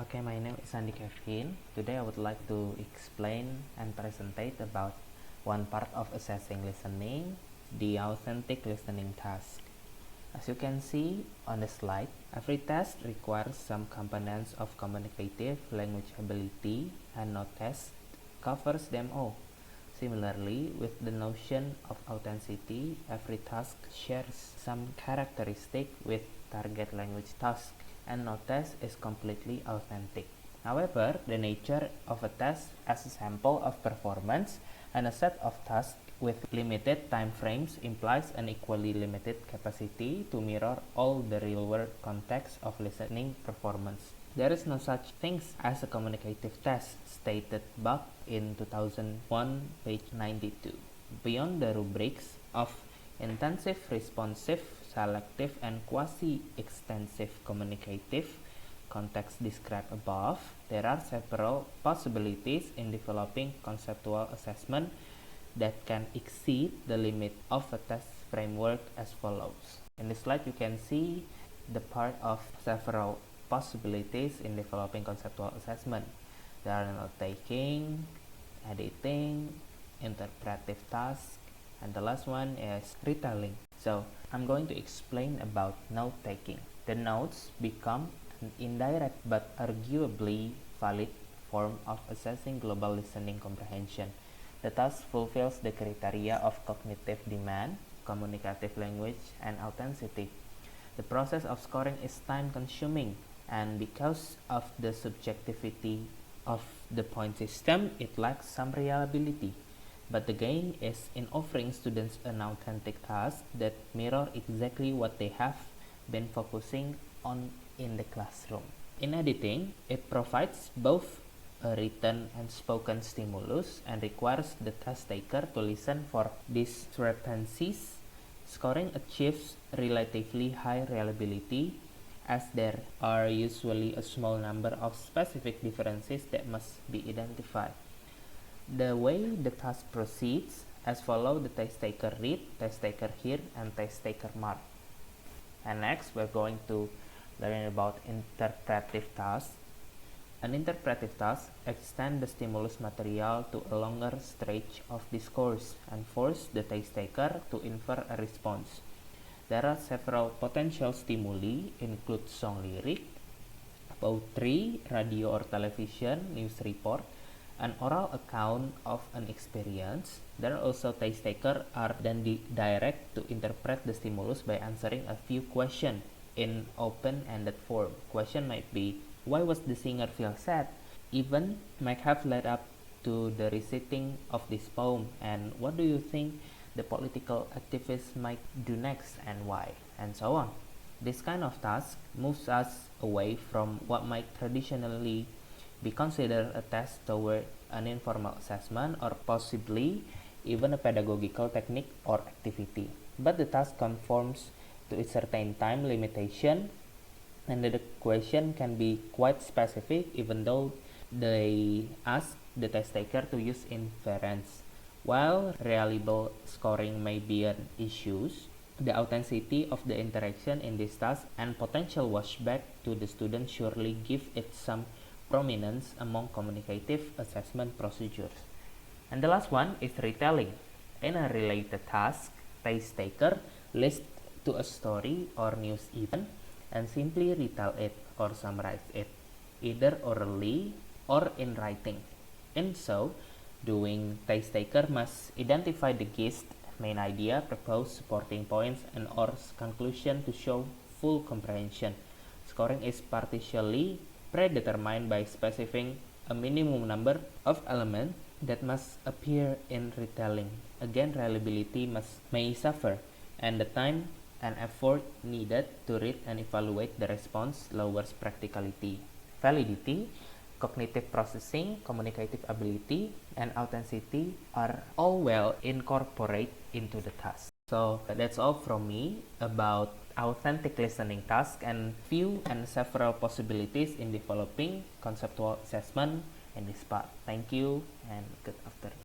Okay, my name is Andy Kevin. Today I would like to explain and presentate about one part of assessing listening, the authentic listening task. As you can see on the slide, every test requires some components of communicative language ability, and no test covers them all. Similarly, with the notion of authenticity, every task shares some characteristic with target language task, and no test is completely authentic. However, the nature of a test as a sample of performance and a set of tasks with limited time frames implies an equally limited capacity to mirror all the real-world context of listening performance. There is no such thing as a communicative test, stated Buck in 2001, page 92. Beyond the rubrics of intensive, responsive, selective, and quasi-extensive communicative context described above, there are several possibilities in developing conceptual assessment that can exceed the limit of a test framework as follows. In this slide, you can see the part of several possibilities in developing conceptual assessment. There are note-taking, editing, interpretive tasks, and the last one is retelling. So I'm going to explain about note-taking. The notes become an indirect but arguably valid form of assessing global listening comprehension. The task fulfills the criteria of cognitive demand, communicative language, and authenticity. The process of scoring is time-consuming, and because of the subjectivity of the point system, it lacks some reliability. But the gain is in offering students an authentic task that mirror exactly what they have been focusing on in the classroom. In editing, it provides both a written and spoken stimulus and requires the test taker to listen for discrepancies. Scoring achieves relatively high reliability as there are usually a small number of specific differences that must be identified. The way the task proceeds as follows: the test taker read, test taker hear, and test taker mark. And next, we're going to learn about interpretive tasks. An interpretive task extends the stimulus material to a longer stretch of discourse and force the test taker to infer a response. There are several potential stimuli, include song lyric, poetry, radio or television, news report, an oral account of an experience. There are also test takers are then direct to interpret the stimulus by answering a few questions in open-ended form. Question might be, why was the singer feel sad? Event might have led up to the reciting of this poem, and what do you think the political activists might do next and why, and so on. This kind of task moves us away from what might traditionally be considered a test toward an informal assessment or possibly even a pedagogical technique or activity. But the task conforms to a certain time limitation, and the question can be quite specific even though they ask the test taker to use inference. While reliable scoring may be an issue, the authenticity of the interaction in this task and potential washback to the student surely give it some prominence among communicative assessment procedures. And the last one is retelling. In a related task, test taker listens to a story or news event and simply retell it or summarize it, either orally or in writing. In so doing, test taker must identify the gist, main idea, propose supporting points, and or conclusion to show full comprehension. Scoring is partially predetermined by specifying a minimum number of elements that must appear in retelling. Again, reliability may suffer, and the time and effort needed to read and evaluate the response lowers practicality. Validity, cognitive processing, communicative ability, and authenticity are all well incorporated into the task. So that's all from me about authentic listening task and few and several possibilities in developing conceptual assessment in this part. Thank you and good afternoon.